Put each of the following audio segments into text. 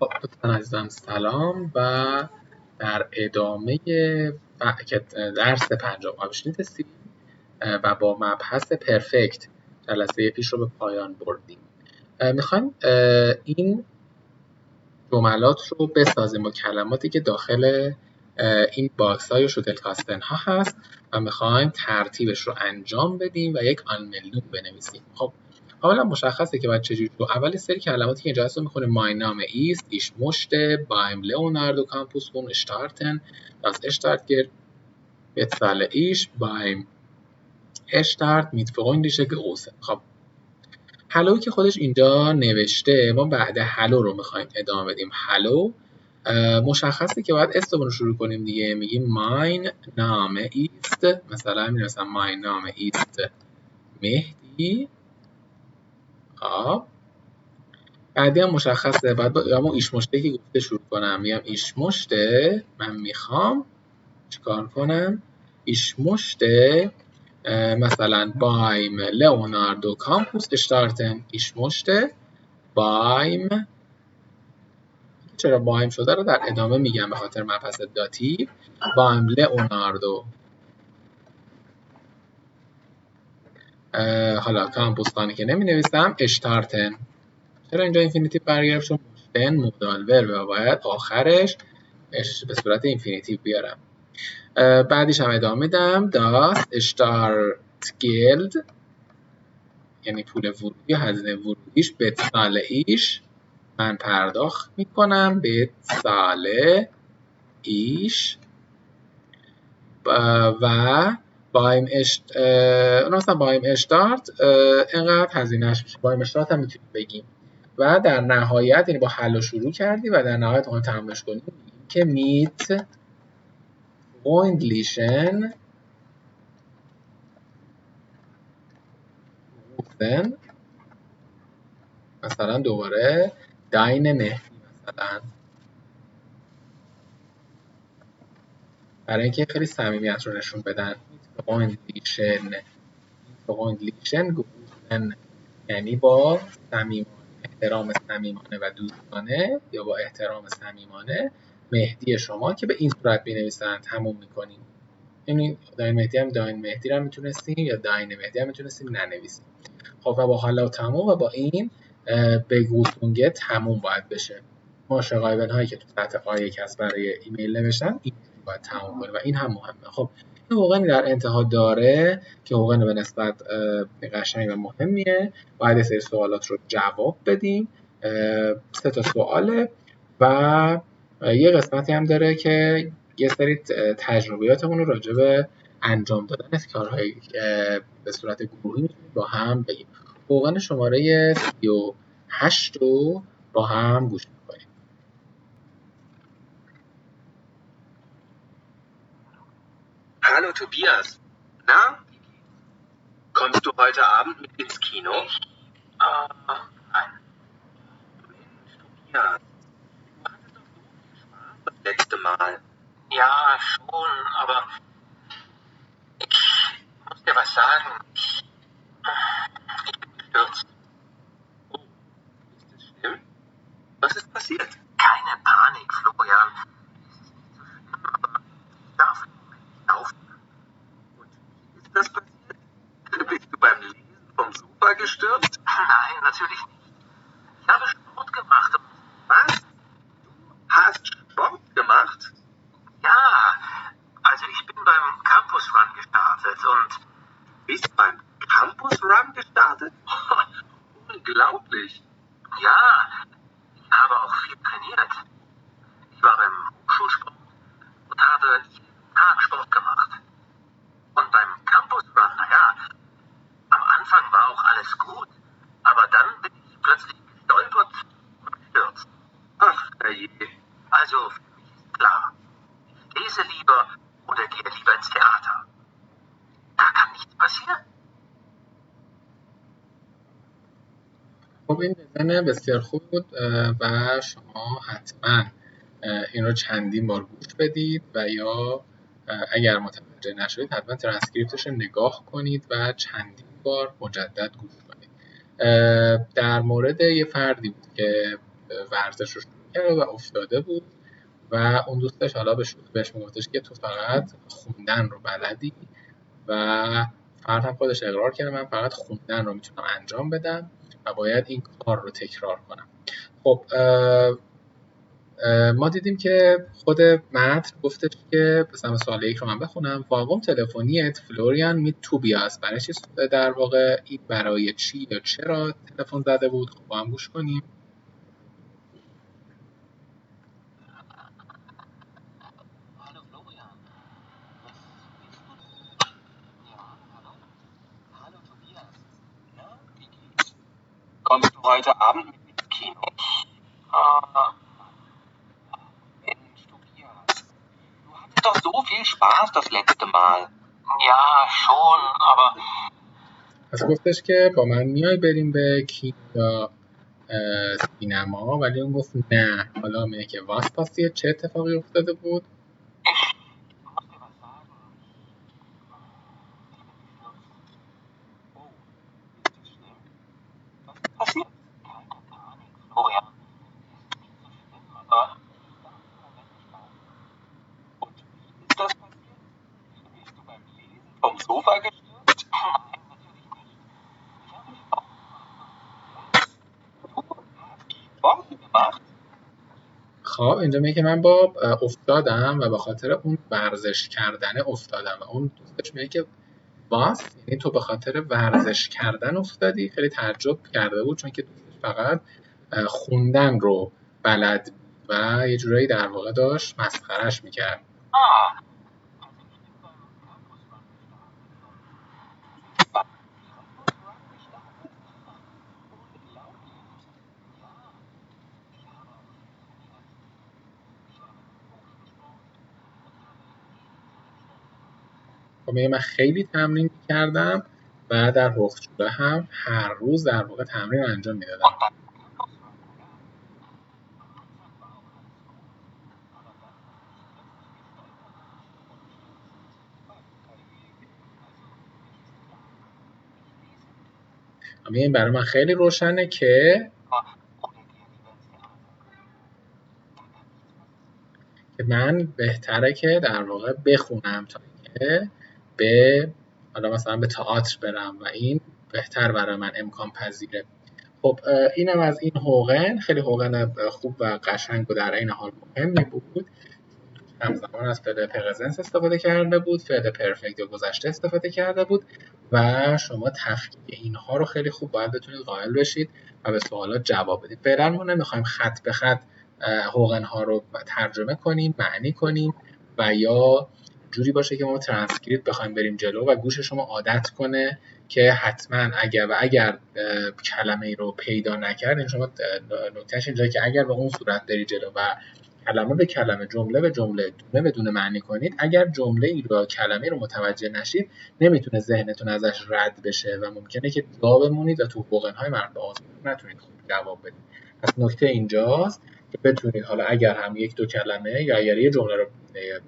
خب دوستان عزیزم سلام و در ادامه درس پنجم آبشنیت سی و با مبحث پرفکت جلسه پیش رو به پایان بردیم. میخوایم این جملات رو بسازیم با کلماتی که داخل این باکس های شوتل کاستن ها هست و میخوایم ترتیبش رو انجام بدیم و یک آنملون بنویسیم. خب حالا مشخصه که باید چجوری تو اول سری کلماتی که اینجا هست رو میخونیم. مای نام ایست ایش مشته بایم لئوناردو کامپوس بون اشتارتن das اشتارت بتساله ایش بایم اشتارت میت freundliche Grüße. خب هلو که خودش اینجا نوشته، ما بعد هلو رو میخوایم ادامه بدیم. هلو مشخصه که باید استمون رو شروع کنیم دیگه. میگیم ماین نام ایست، مثلا میرسم ماین نام ایست مهدی. خب بعدی هم مشخصه باید با اما ایش مشته که گفته شروع کنم. میگم ایش مشته، من میخوام چیکار کنم؟ ایش مشته مثلا بایم لئوناردو کامپوس اشتارتن. ایش مشته بایم، چرا بایم شده رو در ادامه میگم به خاطر مبحث داتیو. بایم لئوناردو حالا کامپوس که نمی نویسم اشتارتن. چرا اینجا اینفینیتیو برگرفت؟ چون مشتن مودال ورب و باید آخرش به صورت اینفینیتیو بیارم. بعدیش هم ادامه میدم داست اشتارت گیلد، یعنی پول ورودی، هزینه ورودیش. به سال ایش من پرداخت میکنم. به سال ایش و بایم بایم اشتارت اینقدر هزینهش میشه. بایم اشتارت هم میتونیم بگیم و در نهایت، یعنی با حل شروع کردی و در نهایت اون تمامش کنیم که میت freundlichen Grüßen، مثلا دوباره داین مهدی، مثلا برای اینکه خیلی صمیمیت رو نشون بدن. freundlichen Grüßen یعنی با صمیمانه، احترام صمیمانه و دوستانه، یا با احترام صمیمانه مهدی شما، که به این صورت می‌نویسن تموم می‌کنیم. یعنی داین مهدی هم داین مهدی رو میتونستیم یا داین مهدی هم میتونستیم ننویسیم. خب و با حالا تموم و با این بگوتونگه تموم باید بشه. ما شقایبن هایی که تو سطح آیه هست برای ایمیل نوشتن این باید تموم کنه و این هم مهمه. خب این حقوقی در انتها داره که حقوقی به نسبت قشنگ و مهمیه. باید سری سوالات رو جواب بدیم. 3 تا سواله و یه قسمتی هم داره که یه سری تجربیاتمون رو راجع به انجام دادن از کارهای به صورت گروهی میتونیم با هم بگیم. حقوق شماره 38 رو با هم گوش میکنیم. Hallo Tobias. Na? Kommst du heute Abend mit ins Kino? Nein. Mensch, Tobias. Du hattest doch so viel Spaß das letzte Mal. Ja, schon, aber ich muss dir was sagen. Ich bin gestürzt. Oh, ist es schlimm? Was ist passiert? Keine Panik, Florian. Es ist nicht so schlimm, aber ich darf im Moment nicht laufen. Und wie ist das passiert? Bist du beim Lesen vom Sofa gestürzt? Nein, natürlich nicht. Ich habe Sport gemacht. Was? Du hast Sport gemacht? Ja, also ich bin beim Campus Run gestartet und... Bist beim Campus Run gestartet? Unglaublich. Ja, ich habe auch viel trainiert. Ich war beim Hochschulsport und habe jeden Tag Sport gemacht. Und beim Campus Run, naja, am Anfang war auch alles gut, aber dann bin ich plötzlich gestolpert und gestürzt. Ach, herrje. Also, für mich ist klar, ich lese lieber oder gehe lieber ins Theater. Da kann nichts passieren. خب این دیدن بسیار خوب بود و شما حتما این رو چندین بار گوش بدید و یا اگر متوجه نشدید حتما ترانسکریپتش رو نگاه کنید و چندین بار مجدد گوش کنید. در مورد یه فردی بود که ورزش رو شروع کرده و افتاده بود و اون دوستش حالا بهش میگفتش که تو فقط خوندن رو بلدی و فرد هم خودش اقرار کرده من فقط خوندن رو میتونم انجام بدم و باید این kar رو تکرار کنم. خب ما دیدیم که خود متن گفتش که مثلا سوال 1 رو من بخونم. واگن تلفنیت فلوریان میت توبیاس برای چی در واقع این برای چی یا چرا تلفن زده بود؟ خب با هم گوش کنیم. Hallo Florian. Ja, hallo. Hallo Tobias. Na, wie geht's? Kommst du heute Abend mit ins Kino? Mensch, Tobias. Du hattest doch so viel Spaß das letzte Mal. Ja, schon, aber پس گفتش که با من میای بریم به کینو یا سینما، ولی اون گفت نه. حالا میگه که واس پاسیه، چه اتفاقی افتاده بود؟ ich muss dir was sagen. Oh, ist das schlimm? Was ist passiert? Keine Panik, Florian. Es ist nicht so schlimm, aber ich darf im Moment nicht laufen. Und wie ist das passiert? Bist du beim Lesen vom Sofa gestürzt? Nein, natürlich nicht. Ich habe die Augen gemacht. Du hast Sport gemacht? خب اینجا میگه که من با افتادم و به خاطر اون ورزش کردن افتادم و اون دوستش میگه که واس، یعنی تو به خاطر ورزش کردن افتادی. خیلی تعجب کرده بود چون که دوستش فقط خوندن رو بلد بود و یه جورایی در واقع داشت مسخرش میکرد. Ah, also ich bin beim Campus Run gestartet. Campus Run gestartet? Unglaublich. Ja, ich habe auch trainiert. Ich habe Coach gesprochen und habe خب میگه من خیلی تمرین میکردم و در هوخشوله هم هر روز در واقع تمرین انجام میدادم. und beim Campus Run, ja. Am Anfang war auch alles gut, aber dann bin ich plötzlich gestolpert und beim Karriere, also nächstes Jahr, nicht lesen. میگه این برای من خیلی روشنه که Oder dir lieber ins Theater. Da kann nichts passieren. که من بهتره که در واقع بخونم تا اینکه به حالا مثلا به تئاتر برم و این بهتر برای من امکان پذیره. خب اینم از این هوگن. خیلی هوگن خوب و قشنگ و در عین حال مهمی بود. همزمان از فعل پرزنس استفاده کرده بود، فعل پرفکت یا گذشته استفاده کرده بود و شما تفکیک اینها رو خیلی خوب باید بتونید قائل بشید و به سوالات جواب بدید. فعلا ما نمیخوایم خط به خط هوگن ها رو ترجمه کنیم، معنی کنیم و یا جوری باشه که ما ترانسکریپت بخوایم بریم جلو و گوش شما عادت کنه که حتما اگر کلمه ای رو پیدا نکردین، شما نکتهش اینجا که اگر به اون صورت بری جلو و کلمه به کلمه، جمله به جمله، دونه به دونه معنی کنید، اگر جمله ای رو کلمه رو متوجه نشید نمیتونه ذهنتون ازش رد بشه و ممکنه که جا بمونید و تو هوگن‌های مربوط به آزمون نتونید خوب جواب بدید. پس نکته اینجاست که بتونید حالا اگر هم یک دو کلمه یا اگر یه جمله رو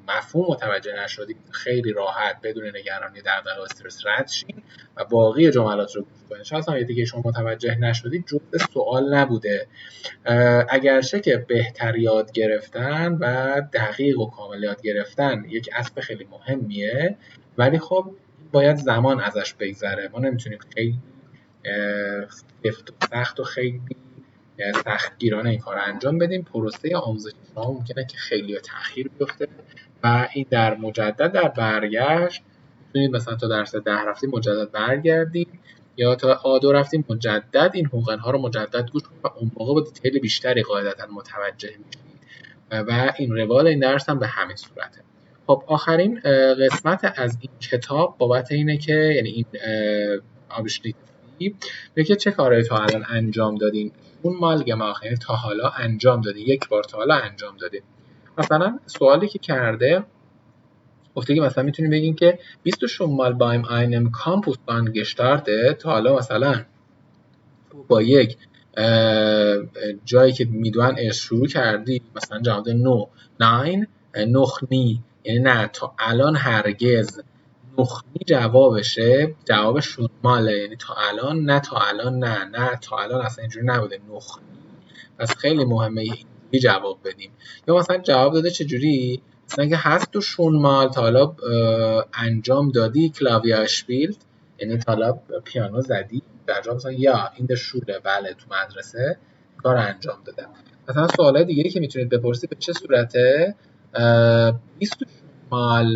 مفهوم متوجه نشدید خیلی راحت بدون نگرانی دغدغه و استرس رد شین و باقی جملات رو گوش کنید. شاید هم دیگه شما متوجه نشدید جزء سوال نبوده. اگرچه که بهتر یاد گرفتن و دقیق و کامل یاد گرفتن یک اسب خیلی مهمیه، ولی خب باید زمان ازش بگذره. ما نمیتونیم خیلی سفت و سخت و خیلی سختگیرانه این کار انجام بدیم. پروسه آموزش شما ممکنه که خیلی تأخیر بیفته و این در مجدد در برگشت میتونید مثلا تا درس 10 رفتیم مجدد برگردیم یا تا A2 رفتیم مجدد این هوگن ها رو مجدد گوش کنید و اون موقع با دیتیل بیشتری قاعدتا متوجه میشید و این روال این درس هم به همین صورته. خب آخرین قسمت از این کتاب بابت اینه که یعنی این آبشنیتی میگه چه کارهایی تا الان انجام دادین؟ اون مال یعنی تا حالا انجام دادین، یک بار تا حالا انجام دادین. مثلا سوالی که کرده گفته که مثلا میتونیم بگیم که bist du schon mal beim einem Campus gestartet؟ تا حالا مثلا با یک جایی که میدونن شروع کردی، مثلا جواب نو، nein noch nie، یعنی نه تا الان هرگز. نخنی جوابشه، جوابش شون ماله، یعنی تا الان، نه تا الان، نه تا الان اصلا اینجوری نبوده. نخنی پس خیلی مهمه اینجوری جواب بدیم. یا مثلا جواب داده چجوری؟ مثلا که hast du schon mal تا حالا انجام دادی کلاویر شپیلت، یعنی تا حالا پیانو زدی؟ در جواب مثلا یا این در شوله، بله تو مدرسه کار انجام دادم. مثلا سوالای دیگه‌ای که میتونید بپرسید به چه صورته؟ bist du schon mal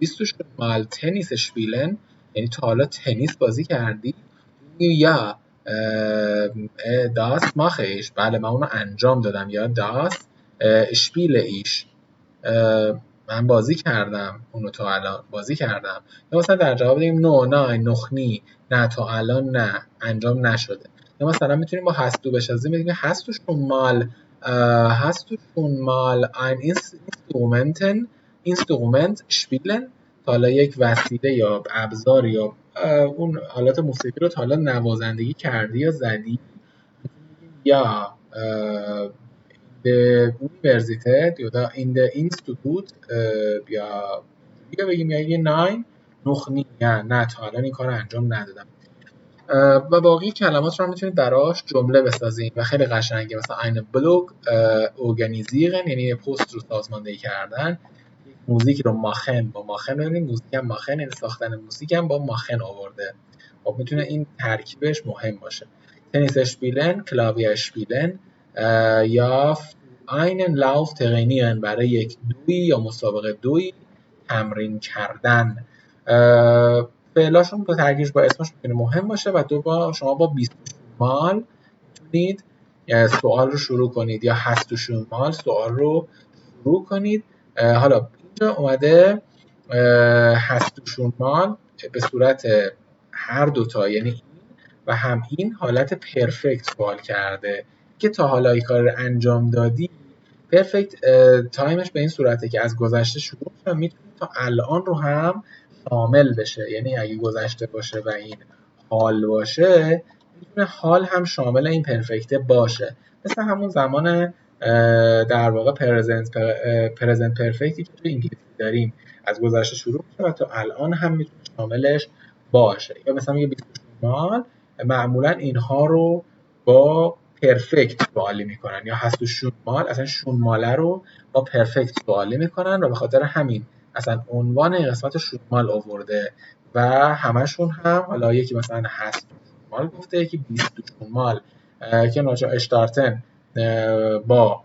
bist du schon mal Tennis spielen، یعنی تا حالا تنیس بازی کردی؟ یا das mache ich، بله من اونو انجام دادم، یا das spiele ich، من بازی کردم اونو تا الان بازی کردم. یا مثلا در جواب بگیم نو، نه، نخنی، نه تا الان، نه انجام نشده. یا مثلا میتونیم با هستو بشازیم بگیم hast du schon mal ein Instrument spielen، تا حالا یک وسیله یا ابزار یا اون آلات موسیقی رو تا حالا نوازندگی کردی یا زدی؟ یا der Universität oder in der Institut یا بگیم یا nein noch nie، نه تا الان این کار انجام ندادم. و باقی کلمات رو میتونید براش جمله بسازید و خیلی قشنگه. مثلا eine Blog organisieren، یعنی پست رو سازماندهی کردن. موزیک رو ماخن با ماخن ببینید، موزیک هم ماخن، یعنی ساختن موزیک هم با ماخن آورده. خب میتونه این ترکیبش مهم باشه. تنیس شپیلن، کلاویر شپیلن، یا einen Lauf trainieren، برای یک دوی یا مسابقه دوی تمرین کردن. فعلاشون با ترکیبش با اسمش میتونه مهم باشه و شما با 20 مال میتونید سوال رو شروع کنید یا هستوشون مال سوال رو شروع کنید. حالا اینجا اومده هستوشون مال به صورت هر دوتا، یعنی این و هم این حالت پرفکت سوال کرده که تا حالا این کار رو انجام دادی. پرفکت تایمش به این صورته که از گذشته شروع میشه و میتونه تا الان رو هم شامل بشه، یعنی اگه گذشته باشه و این حال باشه میتونه حال هم شامل این پرفکته باشه، مثل همون زمان در واقع پرزنت پرفکتی که توی انگلیسی داریم، از گذشته شروع میشه و تا الان هم میتونه شاملش باشه. یا مثلا میگه 20 شمال، معمولا اینها رو با پرفکت سوالی میکنن، یا هست و شونمال، اصلا شونماله رو با پرفکت سوالی میکنن و به خاطر همین اصلا عنوان این قسمت شونمال آورده و همشون هم، حالا یکی مثلا هست شونمال گفته، یکی 20 شونمال که ناچار اشتارتن با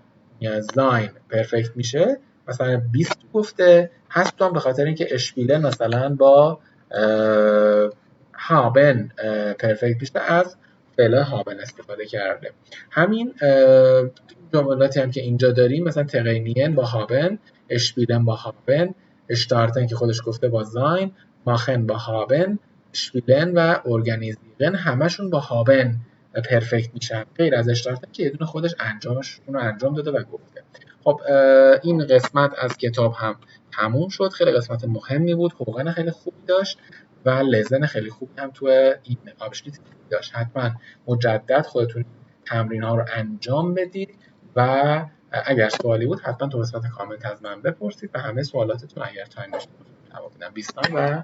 زاین پرفکت میشه، مثلا 20 گفته، هست هم به خاطر اینکه اشپیله مثلا با هابن پرفکت میشه، از فعل هابن استفاده کرده. همین جملاتی هم که اینجا داریم، مثلا ترینین با هابن، اشپیلن با هابن، اشتارتن که خودش گفته با زاین، ماخن با هابن، اشپیلن و ارگانیزیرن همشون با هابن پرفکت میشن، غیر از اشتارتن که یه دونه خودش اونو انجام داده و گفته. خب این قسمت از کتاب هم تموم شد. خیلی قسمت مهمی بود، حقوقن خیلی خوبی داشت و لزن خیلی خوبی هم تو این آبشنیت داشت. حتما مجدد خودتون تمرین ها رو انجام بدید و اگر سوالی بود حتما تو قسمت کامنت از من بپرسید و همه سوالاتتون اگر تایم داشتید جواب بدم. 20 و